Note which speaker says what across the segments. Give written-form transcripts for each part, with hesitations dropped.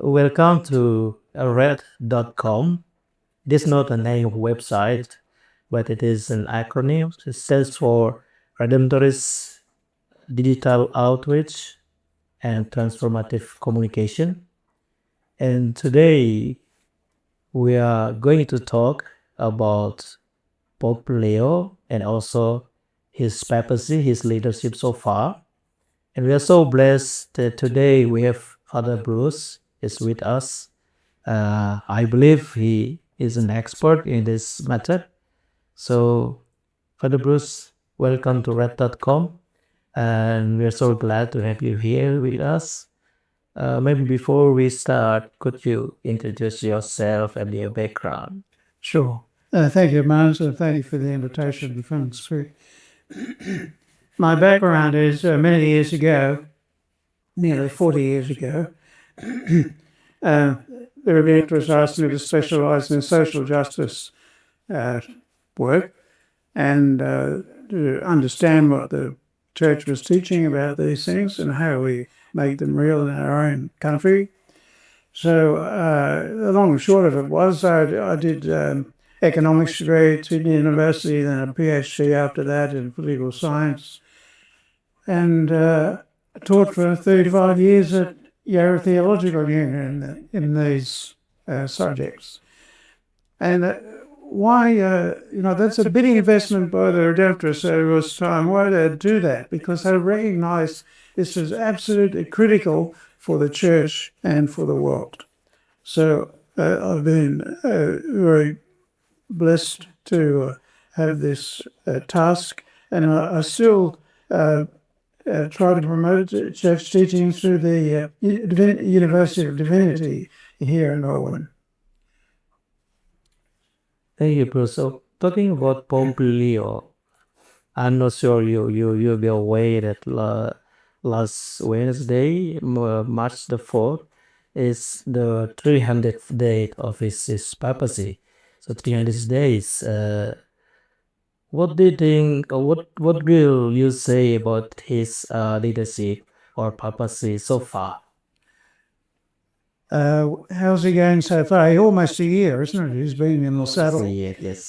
Speaker 1: Welcome to red.com. It is not a name of website, but it is an acronym. It stands for Redemptorist Digital Outreach and Transformative Communication. And today we are going to talk about Pope Leo and also his papacy, his leadership so far. And we are so blessed that today we have Father Bruce is with us. I believe he is an expert in this matter. So, Father Bruce, welcome to red.com. And we are so glad to have you here with us. Maybe before we start, could you introduce yourself and your background?
Speaker 2: Sure. Thank you, Mars, and thank you for the invitation from the Spirit. My background is many years ago, nearly 40 years ago, the Redemptorist asked me to specialise in social justice work and to understand what the Church was teaching about these things and how we make them real in our own country. So the long and short of it was I did economics degree at Sydney University, then a PhD after that in political science, and taught for 35 years at Yarra Theological Union in these subjects. And why, that's a big investment by the Redemptorists over this time. Why did they do that? Because they recognised this is absolutely critical for the Church and for the world. So I've been very blessed to have this task, and I still try to promote church teaching through the University of Divinity here in Melbourne.
Speaker 1: Thank you, Bruce. So, talking about Pope Leo, I'm not sure you'll be aware that last Wednesday, March the 4th, is the 300th day of his papacy. So 300 days. What do you think, or what will you say about his leadership or papacy so far?
Speaker 2: How's he going so far? Almost a year, isn't it? He's been in the saddle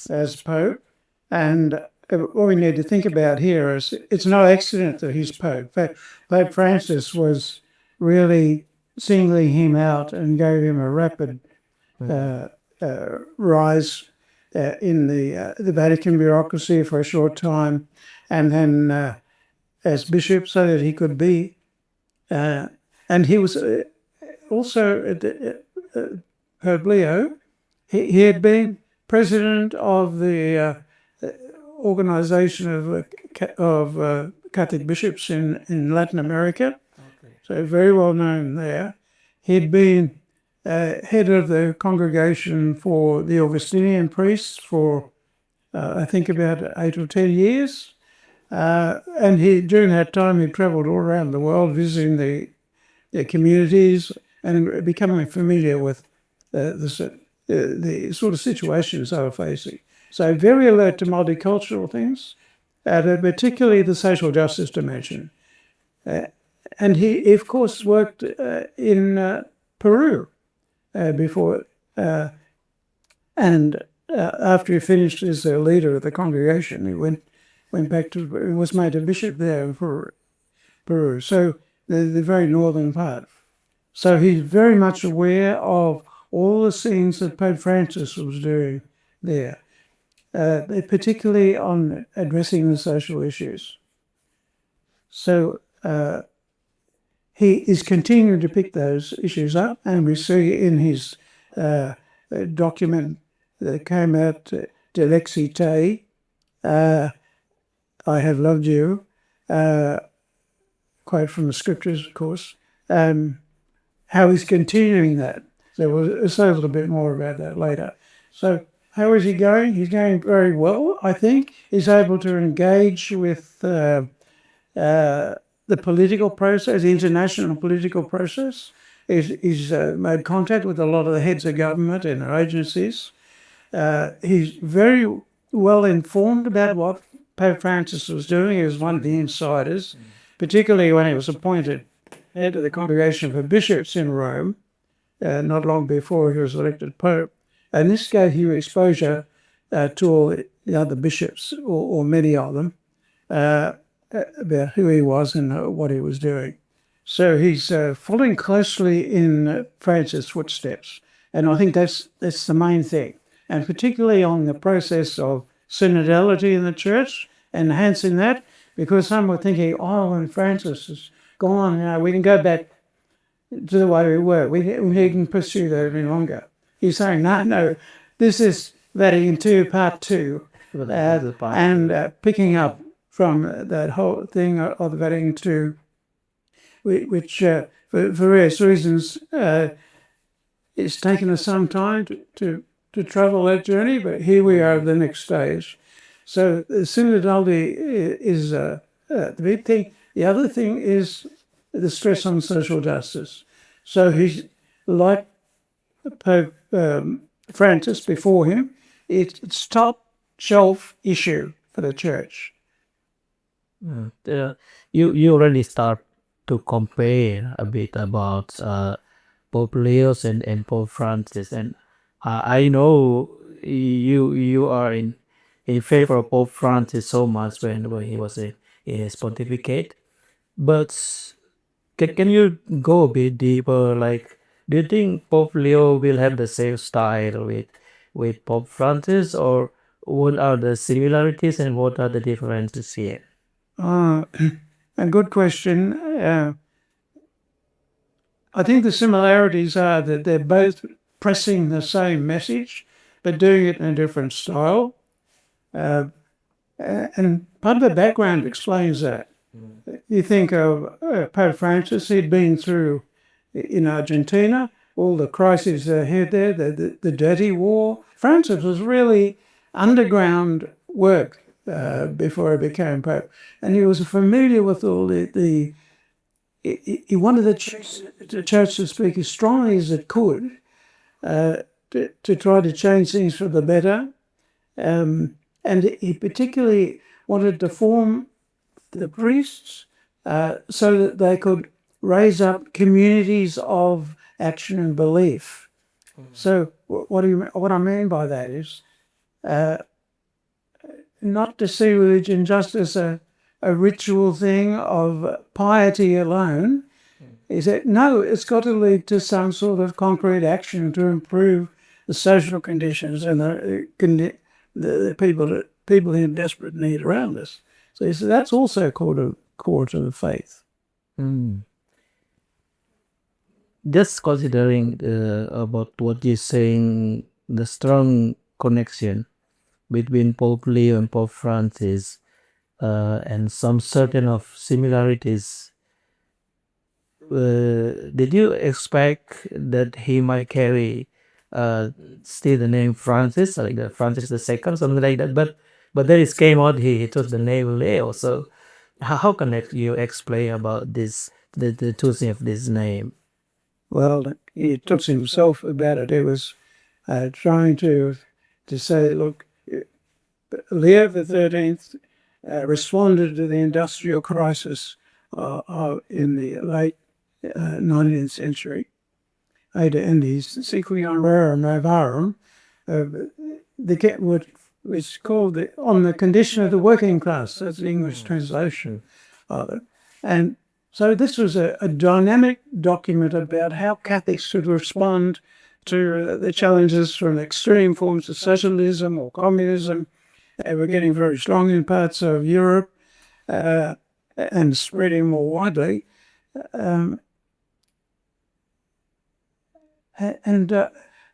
Speaker 2: as Pope. And what we need to think about here is it's no accident that he's Pope. In fact, Pope Francis was really singling him out and gave him a rapid rise in the Vatican bureaucracy for a short time, and then as bishop so that he could be. And he was also Pope Leo. He had been president of the organisation of Catholic bishops in Latin America, so very well known there. He'd been head of the congregation for the Augustinian priests for, I think, about 8 or 10 years. And during that time, he travelled all around the world visiting the communities and becoming familiar with the sort of situations they were facing. So very alert to multicultural things, particularly the social justice dimension. And he, of course, worked in Peru before, and after he finished as a leader of the congregation, he went back to, was made a bishop there for Peru, so the very northern part. So he's very much aware of all the things that Pope Francis was doing there, particularly on addressing the social issues. So he is continuing to pick those issues up, and we see in his document that came out, De Legacies, I have loved you, quote from the scriptures, of course, how he's continuing that. So we'll say a little bit more about that later. So how is he going? He's going very well, I think. He's able to engage with the political process, the international political process. He's made contact with a lot of the heads of government and their agencies. He's very well informed about what Pope Francis was doing. He was one of the insiders, particularly when he was appointed head of the Congregation for Bishops in Rome. not long before he was elected Pope. And this gave him exposure to all the other bishops, or many of them, about who he was and what he was doing. So he's following closely in Francis' footsteps. And I think that's the main thing. And particularly on the process of synodality in the church, enhancing that, because some were thinking, oh, when Francis is gone, we can go back to the way we were. We can pursue that any longer. He's saying, no, this is Vatican II, Part 2, and picking up from that whole thing of the Vatican II, which for various reasons it's taken us some time to travel that journey, but here we are at the next stage. So the synodality is the big thing. The other thing is the stress on social justice. So he's like Pope Francis before him. It's top shelf issue for the church.
Speaker 1: You already start to compare a bit about Pope Leo and Pope Francis, and I know you are in favor of Pope Francis so much when he was in his pontificate, but can you go a bit deeper? Like, do you think Pope Leo will have the same style with Pope Francis, or what are the similarities and what are the differences here?
Speaker 2: A good question. I think the similarities are that they're both pressing the same message, but doing it in a different style. And part of the background explains that. You think of Pope Francis, he'd been through in Argentina, all the crises they had there, the dirty war. Francis was really underground work before he became Pope. And he was familiar with all he wanted the church to speak as strongly as it could to try to change things for the better. And he particularly wanted to form the priests so that they could raise up communities of action and belief. So what I mean by that is not to see religion just as a ritual thing of piety alone. Is that no, it's got to lead to some sort of concrete action to improve the social conditions and the people in desperate need around us. So that's also core to the faith.
Speaker 1: Just considering about what you're saying, the strong connection between Pope Leo and Pope Francis, and some certain of similarities. Did you expect that he might carry still the name Francis, like the Francis II, something like that? But then it came out he took the name Leo. So how can you explain about this, the choosing of this name?
Speaker 2: Well, he talks himself about it. He was trying to say, look, Leo XIII responded to the industrial crisis in the late 19th century. And his Sequium Rerum Novarum, which called on the condition of the working class. That's the English translation of it. And so this was a dynamic document about how Catholics should respond to the challenges from extreme forms of socialism or communism. They were getting very strong in parts of Europe and spreading more widely.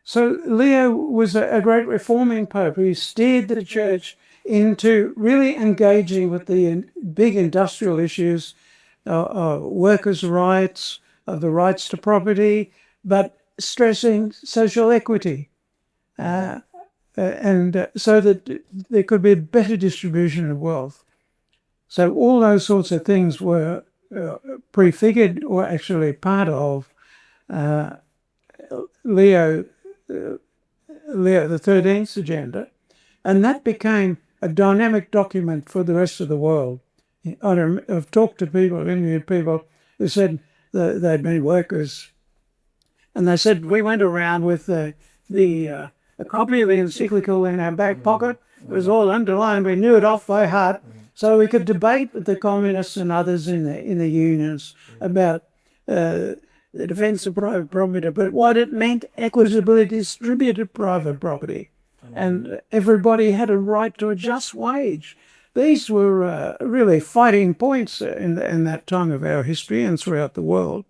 Speaker 2: So Leo was a great reforming pope who steered the church into really engaging with the big industrial issues, workers' rights, the rights to property, but stressing social equity. And so that there could be a better distribution of wealth. So all those sorts of things were prefigured or actually part of Leo XIII's agenda, and that became a dynamic document for the rest of the world. I've talked to people, interviewed people who said that they'd been workers And they said we went around with a copy of the encyclical in our back pocket. It was all underlined. We knew it off by heart, so we could debate with the communists and others in the unions about the defence of private property, but what it meant equitably distributed private property, and everybody had a right to a just wage. These were really fighting points in that time of our history and throughout the world.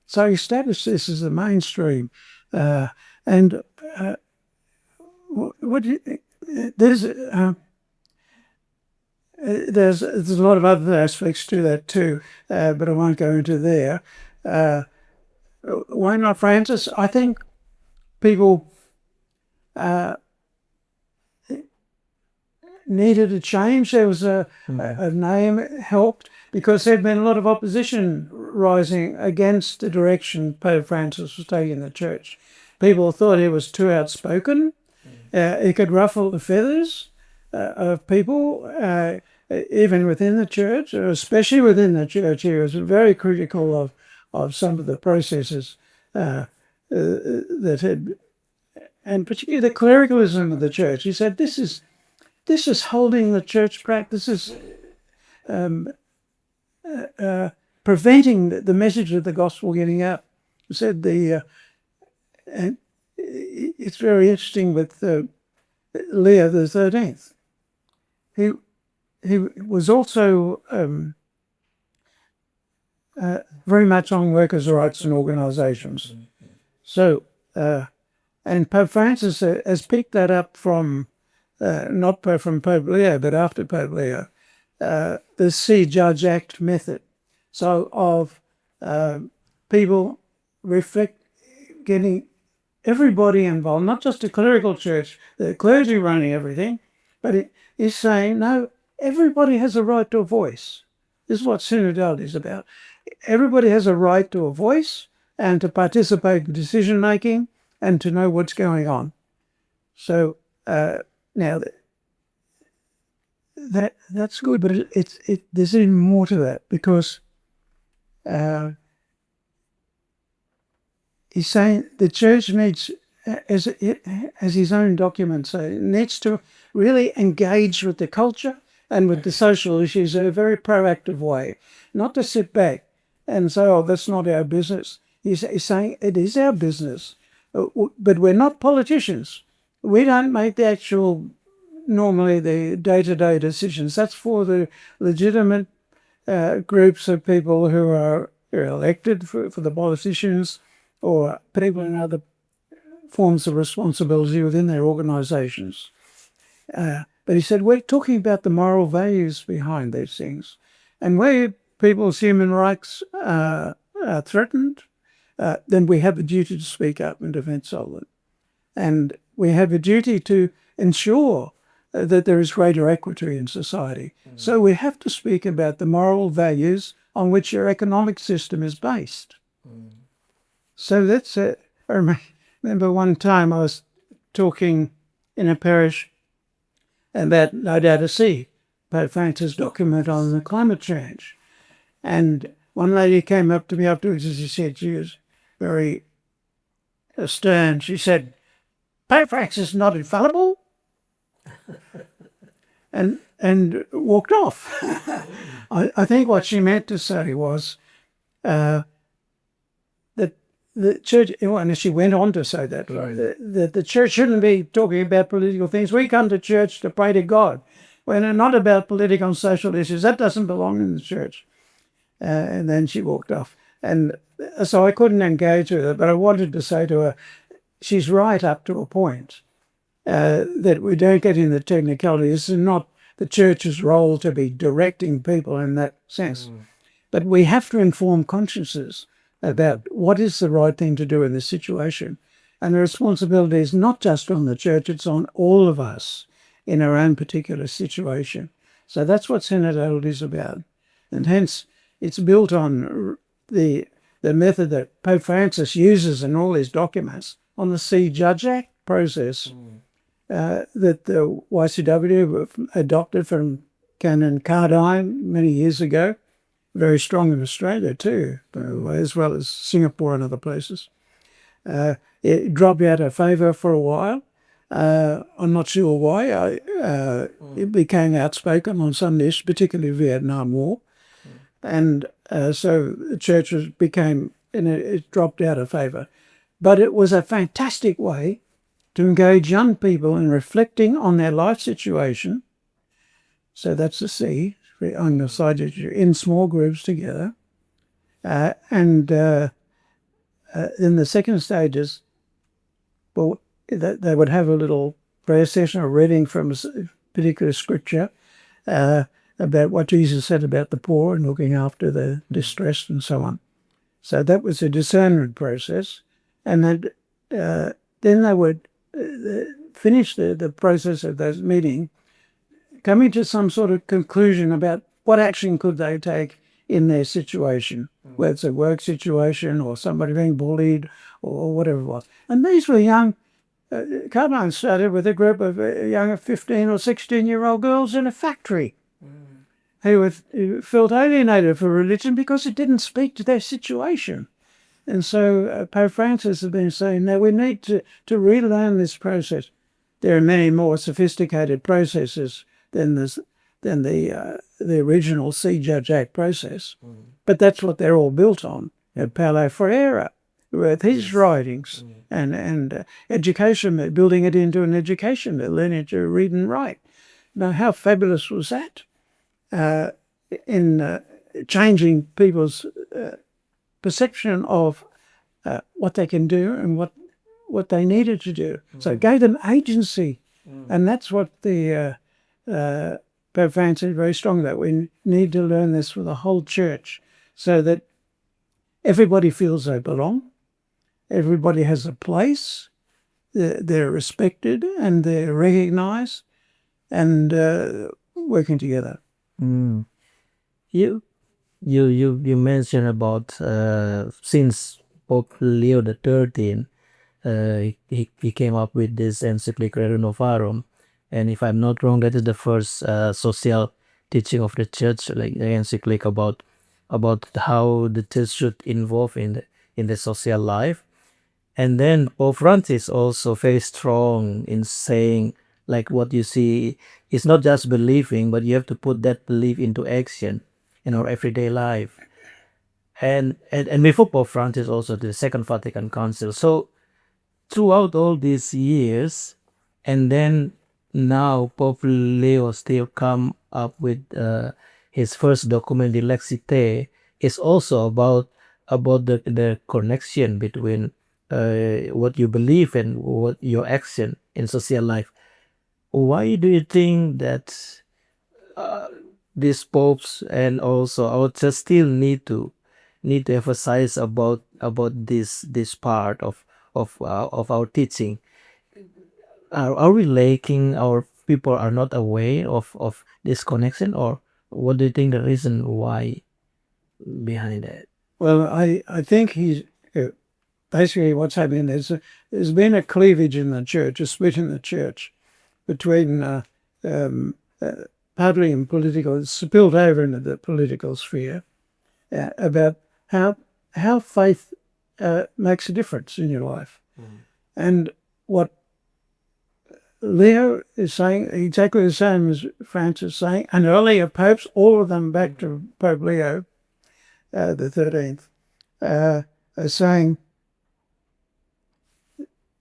Speaker 2: So he established this as the mainstream. And there's a lot of other aspects to that too, but I won't go into there. Why not Francis? I think people needed a change. There was a name helped because there'd been a lot of opposition rising against the direction Pope Francis was taking the church. People thought he was too outspoken. He could ruffle the feathers of people, even within the church, or especially within the church. He was very critical of some of the processes that had, and particularly the clericalism of the church. He said, this is holding the church practices, preventing the message of the gospel getting out. He said and it's very interesting with Leo XIII. He was also very much on workers' rights and organisations. So, and Pope Francis has picked that up from not from Pope Leo, but after Pope Leo, the See Judge Act method. So of people getting everybody involved, not just the clerical church, the clergy running everything, but it is saying, no, everybody has a right to a voice. This is what synodality is about. Everybody has a right to a voice and to participate in decision making and to know what's going on. So now that's good, but there's even more to that, because he's saying the church needs, as his own documents say, needs to really engage with the culture and with the social issues in a very proactive way, not to sit back and say, oh, that's not our business. He's saying it is our business, but we're not politicians. We don't make normally the day-to-day decisions. That's for the legitimate groups of people who are elected for the politicians, or people in other forms of responsibility within their organisations. But he said, we're talking about the moral values behind these things. And where people's human rights are threatened, then we have a duty to speak up in defence of them. And we have a duty to ensure that there is greater equity in society. So we have to speak about the moral values on which your economic system is based. So that's it. I remember one time I was talking in a parish about Laudato Si, Pope Francis' document on the climate change. And one lady came up to me afterwards, as she said, she was very stern. She said, Pope Francis is not infallible, and walked off. I think what she meant to say was that the church, and she went on to say that the church shouldn't be talking about political things. We come to church to pray to God. We're not about political and social issues. That doesn't belong in the church. And then she walked off. And so I couldn't engage with her, but I wanted to say to her, she's right up to a point, that we don't get in the technicalities. This is not the church's role to be directing people in that sense. But we have to inform consciences about what is the right thing to do in this situation. And the responsibility is not just on the church, it's on all of us in our own particular situation. So that's what synodality is about. And hence, it's built on the method that Pope Francis uses in all his documents on the See Judge Act process that the YCW adopted from Canon Cardine many years ago. Very strong in Australia too, as well as Singapore and other places. It dropped out of favour for a while. I'm not sure why. It became outspoken on some issues, particularly Vietnam War. And so the church became, and it dropped out of favour. But it was a fantastic way to engage young people in reflecting on their life situation. So that's the C on the side, in small groups together. And in the second stages, well, they would have a little prayer session or reading from a particular scripture about what Jesus said about the poor and looking after the distressed and so on. So that was a discernment process. And then they would finish the process of those meetings, coming to some sort of conclusion about what action could they take in their situation, whether it's a work situation or somebody being bullied or whatever it was. And these were young, Carmine started with a group of young 15 or 16-year-old girls in a factory who felt alienated for religion because it didn't speak to their situation. And so Pope Francis has been saying that we need to relearn this process. There are many more sophisticated processes than the original See Judge Act process, but that's what they're all built on. Paulo Freire, with his writings, and education, building it into an education, learning to read and write. Now, how fabulous was that in changing people's perception of what they can do and what they needed to do. So it gave them agency. And that's what the Pope Francis is very strong that we need to learn this for the whole church so that everybody feels they belong, everybody has a place, they're respected and they're recognised and working together.
Speaker 1: You mentioned about since Pope Leo XIII, he came up with this encyclical Rerum Novarum, and if I'm not wrong, that is the first social teaching of the church, like the encyclic about how the church should involve in the social life. And then Pope Francis also very strong in saying, like what you see, it's not just believing, but you have to put that belief into action in our everyday life. And before Pope Francis also the Second Vatican Council. So throughout all these years, and then now Pope Leo still come up with his first document, the Legacies, is also about the connection between what you believe and what your action in social life. Why do you think that these popes and also our church still need to emphasize about this part of our teaching? Are we lacking? Our people are not aware of this connection, or what do you think the reason why behind that?
Speaker 2: Well, I think he's basically what's happening is there's been a cleavage in the church, a split in the church between partly in political, it's spilled over into the political sphere about how faith makes a difference in your life. And what Leo is saying, exactly the same as Francis saying, and earlier popes, all of them back to Pope Leo the 13th, are saying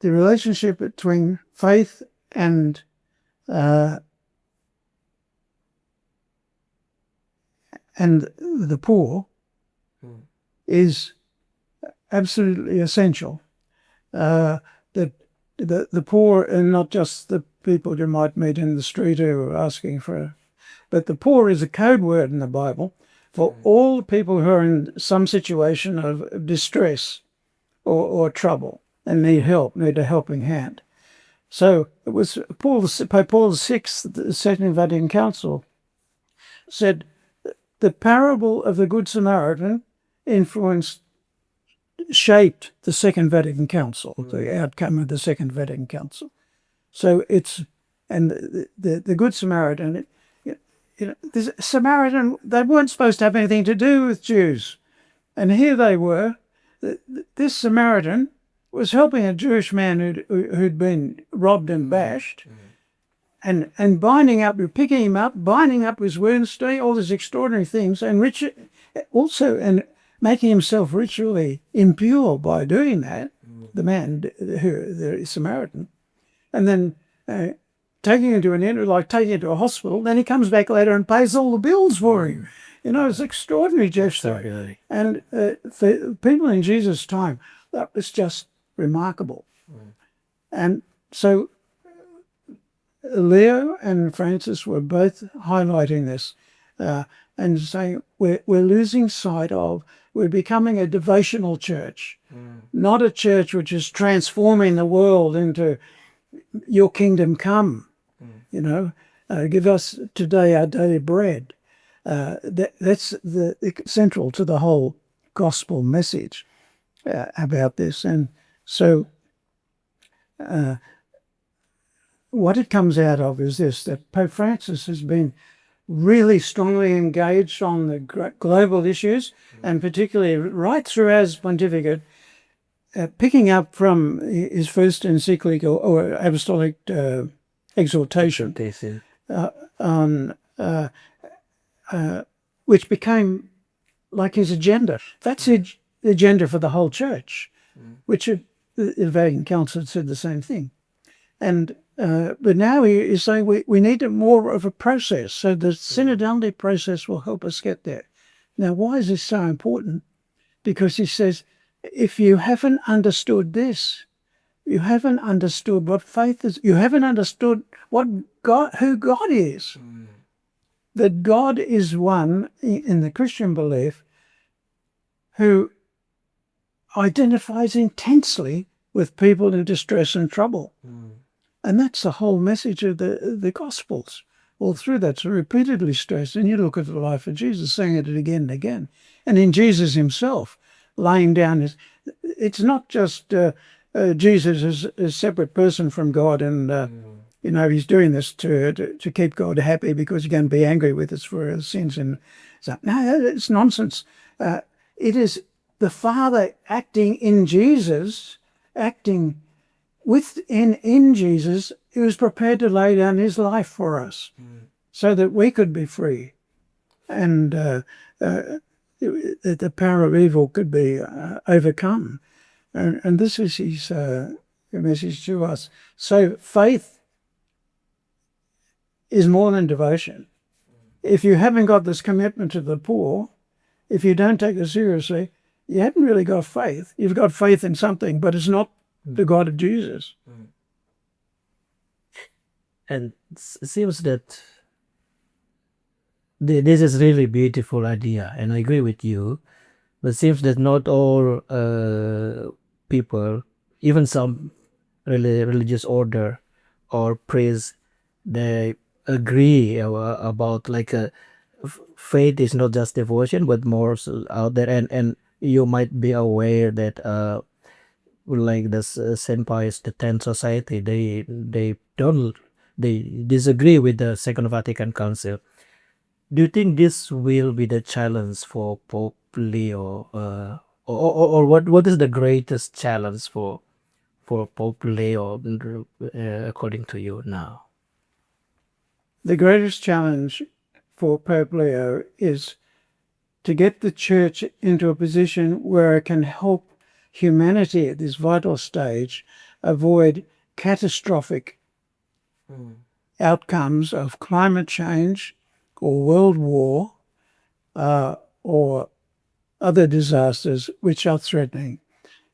Speaker 2: the relationship between faith and the poor is absolutely essential. That the poor are not just the people you might meet in the street who are asking but the poor is a code word in the Bible for all the people who are in some situation of distress or trouble and need help, need a helping hand. So it was Pope Paul VI, the Second Vatican Council, said the parable of the Good Samaritan shaped the Second Vatican Council, the outcome of the Second Vatican Council. So the Good Samaritan, the Samaritan, they weren't supposed to have anything to do with Jews. And here they were. This Samaritan was helping a Jewish man who'd been robbed and bashed, and binding up, picking him up, binding up his wounds, doing all these extraordinary things, and and making himself ritually impure by doing that. The man, the Samaritan, and then taking him to an inn, like taking him to a hospital. Then he comes back later and pays all the bills for him. You know, it's an extraordinary gesture.
Speaker 1: Really.
Speaker 2: And for people in Jesus' time, that was just remarkable. And so Leo and Francis were both highlighting this and saying we're losing sight of, we're becoming a devotional church, not a church which is transforming the world into your kingdom come. You know, give us today our daily bread. That's central to the whole gospel message about this. And so what it comes out of is this, that Pope Francis has been really strongly engaged on the global issues, and particularly right through his pontificate, picking up from his first encyclical or apostolic exhortation, which became like his agenda. That's the agenda for the whole church, which the Vatican Council had said the same thing. And but now he is saying we need more of a process. So the synodality process will help us get there. Now, why is this so important? Because he says, if you haven't understood this, you haven't understood what faith is. You haven't understood who God is. That God is one in the Christian belief who identifies intensely with people in distress and trouble. And that's the whole message of the Gospels. All through that's repeatedly stressed. And you look at the life of Jesus, saying it again and again. And in Jesus himself, laying down it's not just Jesus as a separate person from God and, you know, he's doing this to keep God happy because he's going to be angry with us for our sins. And so, no, it's nonsense. It is the Father acting in Jesus, acting in Jesus, he was prepared to lay down his life for us so that we could be free. And the power of evil could be overcome. And this is his message to us. So faith is more than devotion. If you haven't got this commitment to the poor, if you don't take it seriously, you haven't really got faith. You've got faith in something, but it's not the God of Jesus.
Speaker 1: And it seems that this is really beautiful idea, and I agree with you. But it seems that not all people, even some religious order or priest, they agree about like faith is not just devotion, but more out there. And you might be aware that like the St. Pius X Society, they disagree with the Second Vatican Council. Do you think this will be the challenge for Pope Leo, or what is the greatest challenge for Pope Leo, according to you now?
Speaker 2: The greatest challenge for Pope Leo is to get the Church into a position where it can help humanity at this vital stage avoid catastrophic outcomes of climate change or world war or other disasters which are threatening.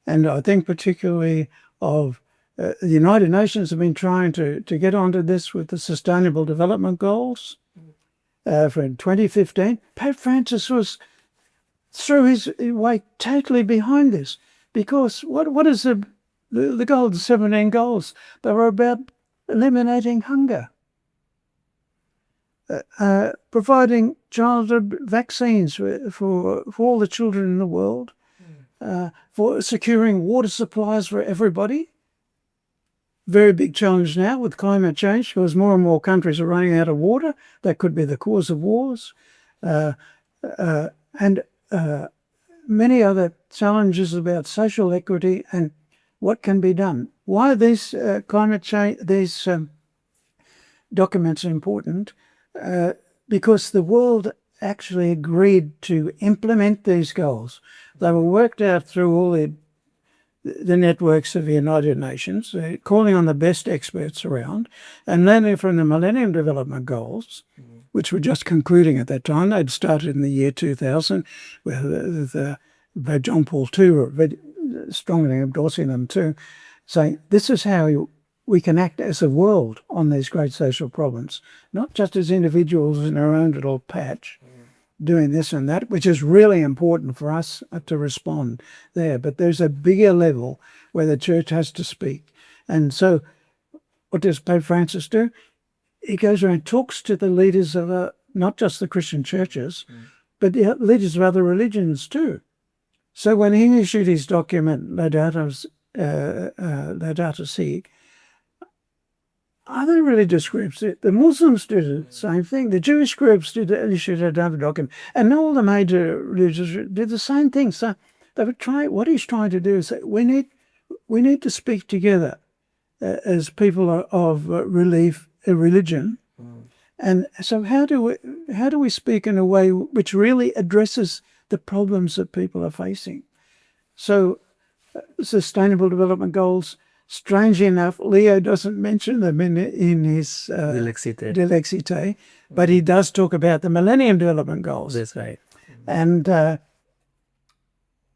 Speaker 2: And I think particularly of the United Nations have been trying to get onto this with the Sustainable Development Goals for 2015. Pope Francis was threw his weight totally behind this because what is the goals, the 17 goals? They were about eliminating hunger, providing childhood vaccines for all the children in the world, for securing water supplies for everybody. Very big challenge now with climate change because more and more countries are running out of water. That could be the cause of wars. And many other challenges about social equity. And what can be done. Why are these climate change, these documents are important? Because the world actually agreed to implement these goals. They were worked out through all the networks of the United Nations, calling on the best experts around, and then from the Millennium Development Goals, which were just concluding at that time. They'd started in the year 2000 with John Paul II strongly endorsing them too, saying this is how we can act as a world on these great social problems, not just as individuals in our own little patch doing this and that, which is really important for us to respond there. But there's a bigger level where the church has to speak. And so what does Pope Francis do? He goes around and talks to the leaders of not just the Christian churches, but the leaders of other religions too. So when he issued his document, Laudato Si', other religious groups, the Muslims did the same thing. The Jewish groups issued another document. And all the major religions did the same thing. So they were what he's trying to do is say, we need to speak together as people of religion. And so how do we speak in a way which really addresses the problems that people are facing? So Sustainable Development Goals, strangely enough, Leo doesn't mention them in his De Lexite, but he does talk about the Millennium Development Goals.
Speaker 1: That's right.
Speaker 2: And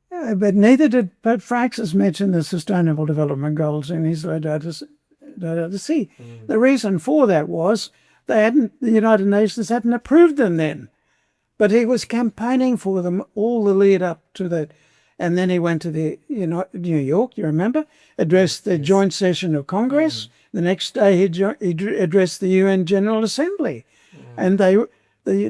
Speaker 2: but neither did Pope Francis mention the Sustainable Development Goals in his Laudato Si'. The reason for that was the United Nations hadn't approved them then, but he was campaigning for them all the lead up to that. And then he went to New York, you remember, addressed the joint session of Congress. The next day he addressed the UN General Assembly. And the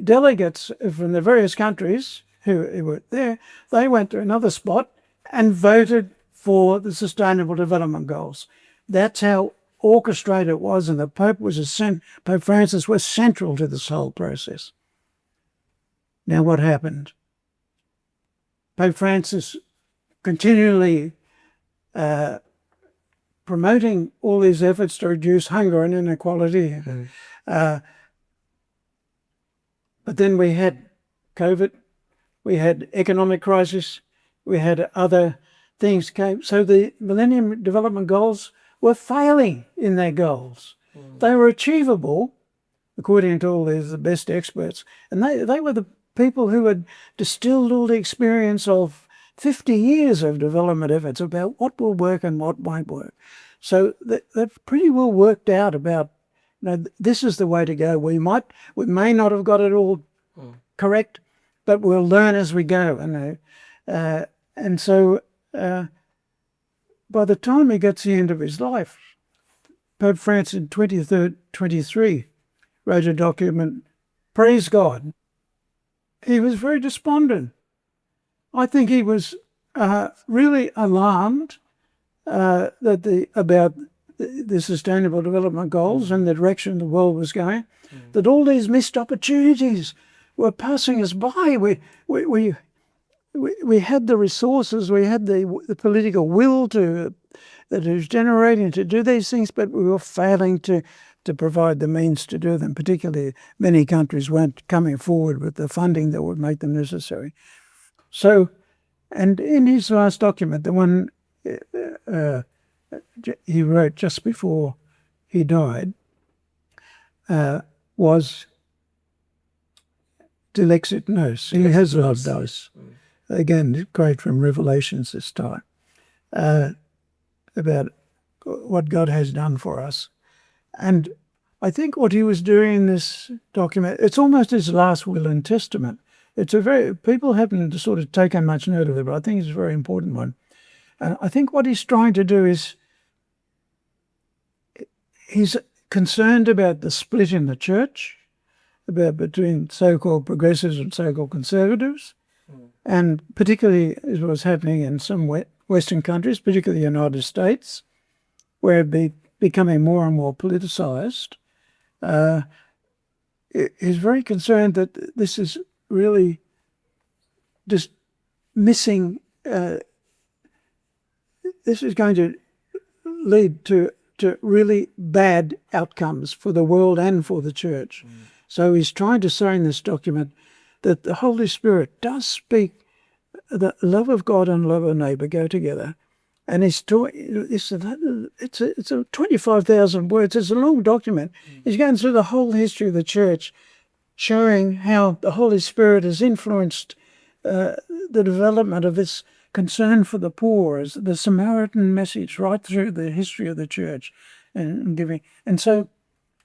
Speaker 2: delegates from the various countries who were there, they went to another spot and voted for the Sustainable Development Goals. That's how orchestrated it was, and the Pope Pope Francis was central to this whole process. Now what happened? Pope Francis continually promoting all these efforts to reduce hunger and inequality. But then we had COVID, we had economic crisis, we had other things came. So the Millennium Development Goals were failing in their goals. They were achievable, according to all the best experts, and they were the people who had distilled all the experience of 50 years of development efforts about what will work and what won't work. So they've pretty well worked out about, this is the way to go. We may not have got it all correct, but we'll learn as we go. And so by the time he gets to the end of his life, Pope Francis in 23 wrote a document, Praise God. He was very despondent. I think he was really alarmed about the Sustainable Development Goals and the direction the world was going, that all these missed opportunities were passing us by. We had the resources, we had the political will that it was generating to do these things, but we were failing to provide the means to do them. Particularly, many countries weren't coming forward with the funding that would make them necessary. So, and in his last document, the one he wrote just before he died, was Dilexit Nos. He has loved those. Again, quote from Revelations this time, about what God has done for us. And I think what he was doing in this document, it's almost his last will and testament. People haven't sort of taken much note of it, but I think it's a very important one. And I think what he's trying to do is, he's concerned about the split in the church, between so-called progressives and so-called conservatives, and particularly as was happening in some Western countries, particularly the United States, where it becoming more and more politicized. He's very concerned that this is really just missing. This is going to lead to really bad outcomes for the world and for the church. So he's trying to say in this document that the Holy Spirit does speak. The love of God and love of neighbour go together. And it's a 25,000 words. It's a long document. He's going through the whole history of the church, showing how the Holy Spirit has influenced the development of this concern for the poor, as the Samaritan message, right through the history of the church, and giving. And so,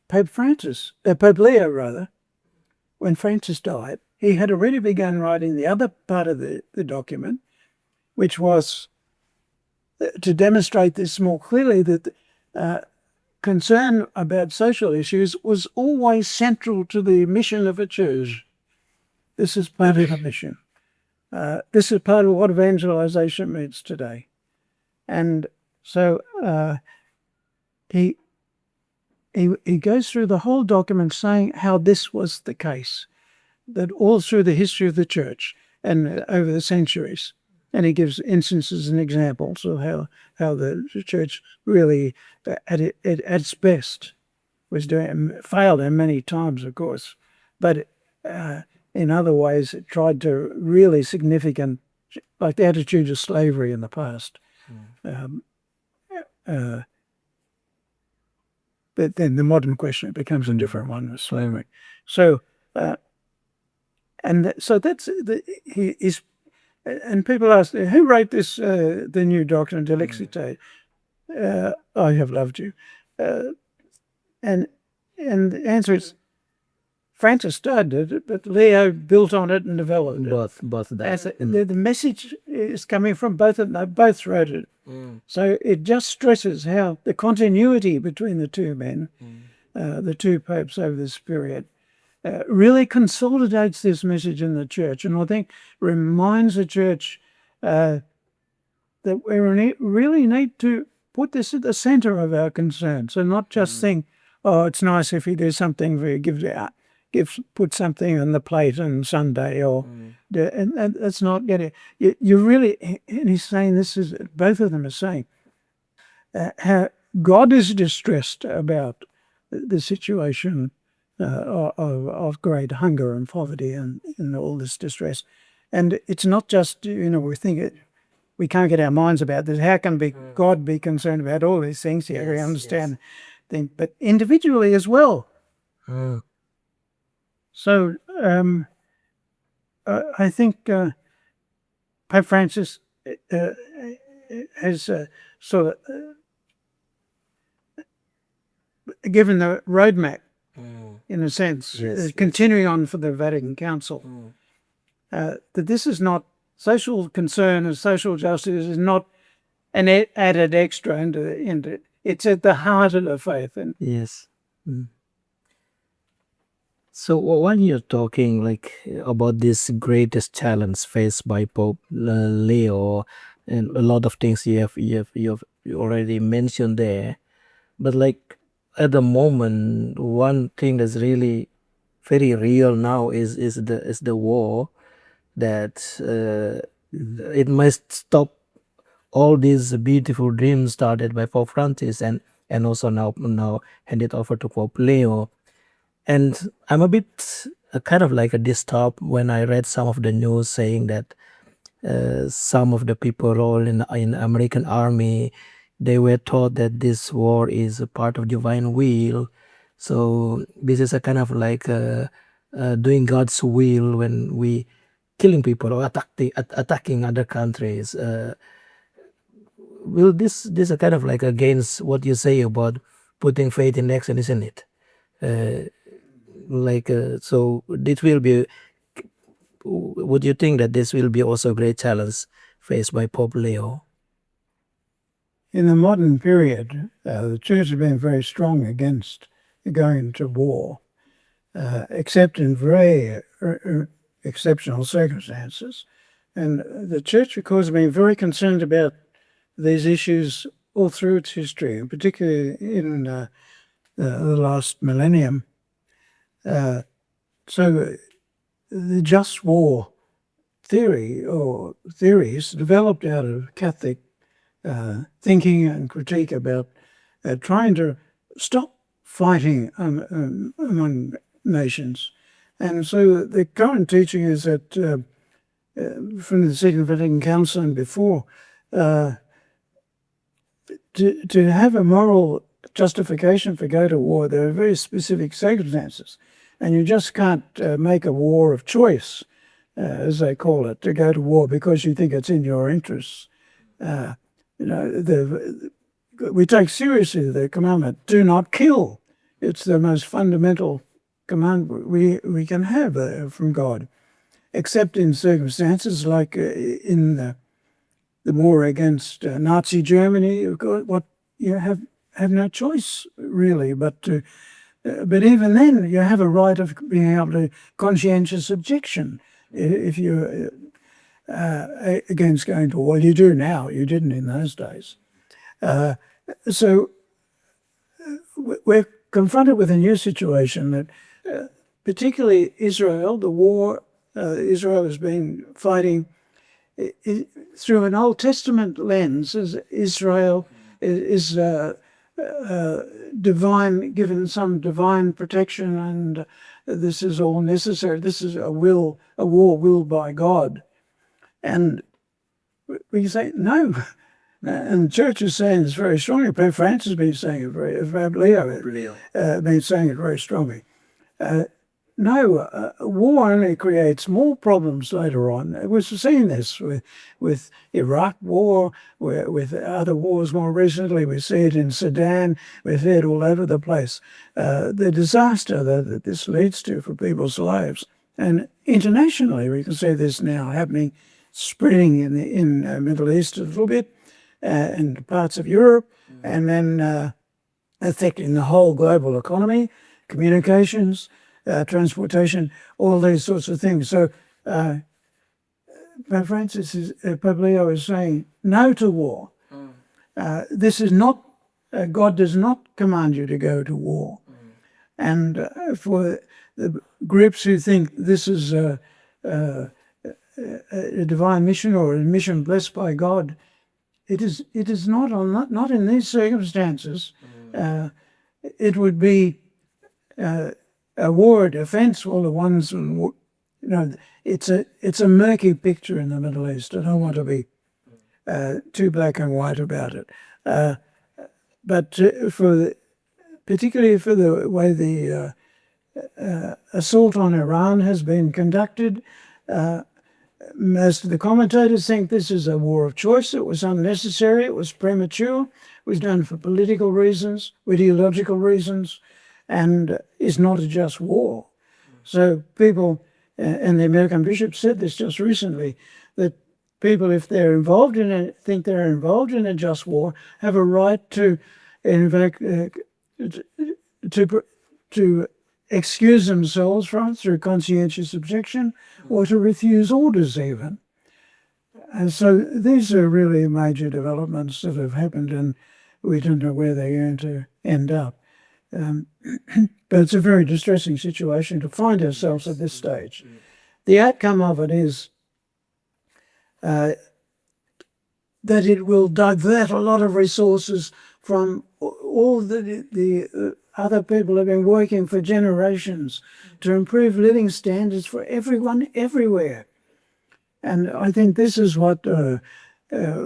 Speaker 2: Pope Leo rather, when Francis died, he had already begun writing the other part of the document, which was to demonstrate this more clearly, that concern about social issues was always central to the mission of a church. This is part of the mission. This is part of what evangelization means today. And so he goes through the whole document saying how this was the case, that all through the history of the church and over the centuries. And he gives instances and examples of how the church really, at its best, was doing, failed in many times, of course, but in other ways it tried to really significant, like the attitude of slavery in the past. But then the modern question, it becomes a different one with slavery. So, so that's he is. And people ask, who wrote this, the new doctrine, De Legacies? I have loved you. And the answer is, Francis started it, but Leo built on it and developed it.
Speaker 1: Both that.
Speaker 2: The message is coming from both of them. They both wrote it. So it just stresses how the continuity between the two men, the two popes over this period, really consolidates this message in the church, and I think reminds the church that we really need to put this at the centre of our concerns, and not just think, oh, it's nice if he does something for you, put something on the plate on Sunday, or and that's not getting. You really, and he's saying this is, both of them are saying how God is distressed about the situation of great hunger and poverty and all this distress. And it's not just, we think we can't get our minds about this. How can God be concerned about all these things here? We understand things, but individually as well. So I think Pope Francis has sort of given the roadmap, in a sense, continuing on for the Vatican Council, that this is not social concern and social justice is not an added extra into it's at the heart of the faith. And
Speaker 1: yes. So when you're talking about this greatest challenge faced by Pope Leo, and a lot of things you have already mentioned there, but at the moment, one thing that's really very real now is the war, that it must stop all these beautiful dreams started by Pope Francis and also now handed over to Pope Leo. And I'm a bit kind of disturbed when I read some of the news saying that some of the people all in American army, they were taught that this war is a part of divine will. So this is a kind of doing God's will when we killing people or attacking other countries. Will this is a kind of against what you say about putting faith in action, isn't it? So this will be. Would you think that this will be also a great challenge faced by Pope Leo?
Speaker 2: In the modern period, the Church has been very strong against going into war, except in very exceptional circumstances. And the Church, of course, has been very concerned about these issues all through its history, and particularly in the last millennium. So the just war theory or theories developed out of Catholic thinking and critique about trying to stop fighting among nations. And so the current teaching is that from the Second Vatican Council and before, to have a moral justification for go to war, there are very specific circumstances. And you just can't make a war of choice, as they call it, to go to war because you think it's in your interests. We take seriously the commandment, do not kill. It's the most fundamental commandment we can have from God, except in circumstances like in the war against Nazi Germany. What you have no choice really, but even then you have a right of being able to conscientious objection if you're against going to war. You do now. You didn't in those days. So we're confronted with a new situation that, particularly Israel, the war Israel has been fighting through an Old Testament lens. As Israel is divine, given some divine protection, and this is all necessary. This is a war willed by God, and we say no. And the church is saying this very strongly. Pope Francis has been saying it Pope Leo has been saying it very strongly. No, war only creates more problems later on. We've seen this with Iraq war, with other wars more recently. We see it in Sudan. We see it all over the place. The disaster that this leads to for people's lives. And internationally, we can see this now happening, spreading in the Middle East a little bit, and parts of Europe, and then affecting the whole global economy, communications, transportation, all these sorts of things. So Pope Leo is saying no to war. This is not, God does not command you to go to war. And for the groups who think this is a divine mission or a mission blessed by God, it is not in these circumstances. It would be a war defense. All the ones, it's a murky picture in the Middle East. I don't want to be too black and white about it. But particularly for the way the assault on Iran has been conducted, most of the commentators think this is a war of choice. It was unnecessary. It was premature. It was done for political reasons, ideological reasons, and is not a just war. So people, and the American bishop said this just recently, that people, if they're involved in it, think they're involved in a just war, have a right to, in fact, to excuse themselves from it through conscientious objection, or to refuse orders even. And so these are really major developments that have happened, and we don't know where they're going to end up. But it's a very distressing situation to find ourselves at this stage. The outcome of it is that it will divert a lot of resources from all the other people who have been working for generations to improve living standards for everyone everywhere. And I think this is what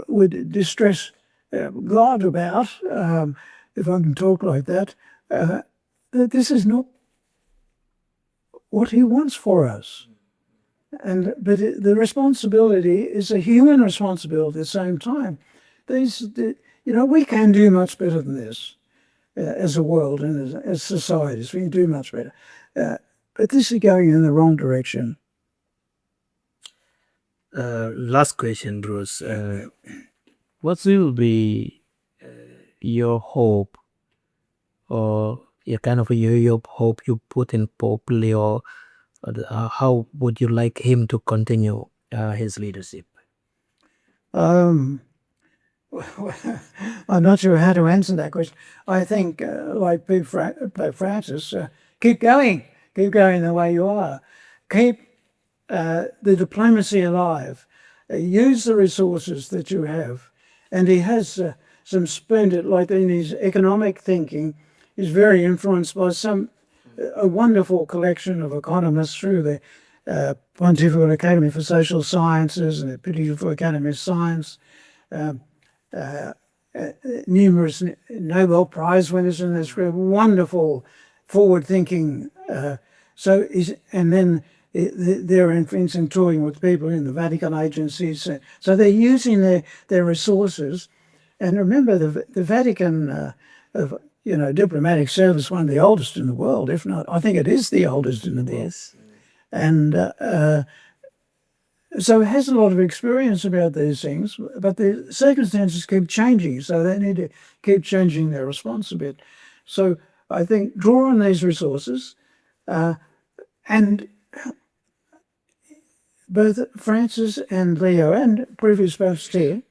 Speaker 2: would distress God about, if I can talk like that this is not what he wants for us. But the responsibility is a human responsibility at the same time. We can do much better than this as a world and as societies. We can do much better. But this is going in the wrong direction.
Speaker 1: Last question, Bruce. What will be your hope, or your hope you put in Pope Leo? How would you like him to continue his leadership?
Speaker 2: I'm not sure how to answer that question. I think, like Pope Francis, keep going the way you are. Keep the diplomacy alive. Use the resources that you have, and he has some splendid, like in his economic thinking, is very influenced by a wonderful collection of economists through the Pontifical Academy for Social Sciences and the Pontifical Academy of Science, numerous Nobel Prize winners in this group, wonderful forward-thinking. And then they're influencing talking with people in the Vatican agencies. So they're using their resources. And remember, the Vatican diplomatic service, one of the oldest in the world, if not, I think it is the oldest in the world.
Speaker 1: Yes.
Speaker 2: And so it has a lot of experience about these things, but the circumstances keep changing, so they need to keep changing their response a bit. So I think draw on these resources, and both Francis and Leo and previous popes here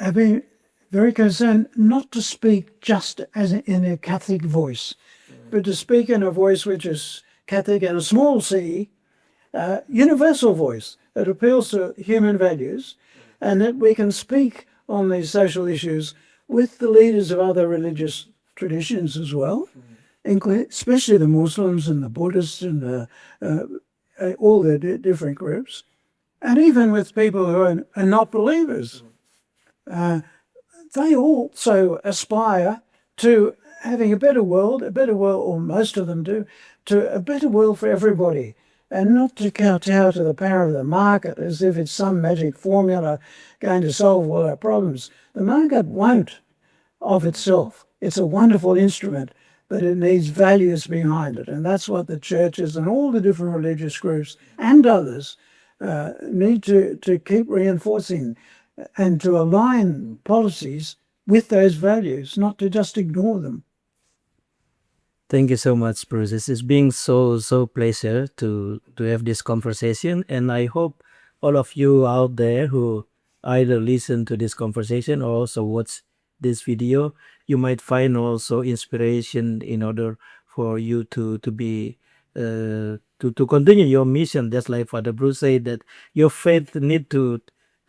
Speaker 2: have been very concerned not to speak just as in a Catholic voice, but to speak in a voice which is Catholic and a small c, universal voice that appeals to human values, and that we can speak on these social issues with the leaders of other religious traditions as well, especially the Muslims and the Buddhists and all the different groups, and even with people who are not believers. They also aspire to having a better world, or most of them do, to a better world for everybody, and not to kowtow to the power of the market as if it's some magic formula going to solve all our problems. The market won't of itself. It's a wonderful instrument, but it needs values behind it, and that's what the churches and all the different religious groups and others need to keep reinforcing and to align policies with those values, not to just ignore them.
Speaker 1: Thank you so much, Bruce. It's been so pleasure to have this conversation, and I hope all of you out there who either listen to this conversation or also watch this video, you might find also inspiration in order for you to be to continue your mission. Just like Father Bruce said, that your faith need to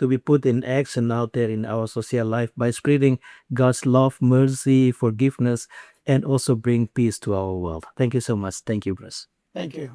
Speaker 1: be put in action out there in our social life by spreading God's love, mercy, forgiveness, and also bring peace to our world. Thank you so much. Thank you, Bruce.
Speaker 2: Thank you.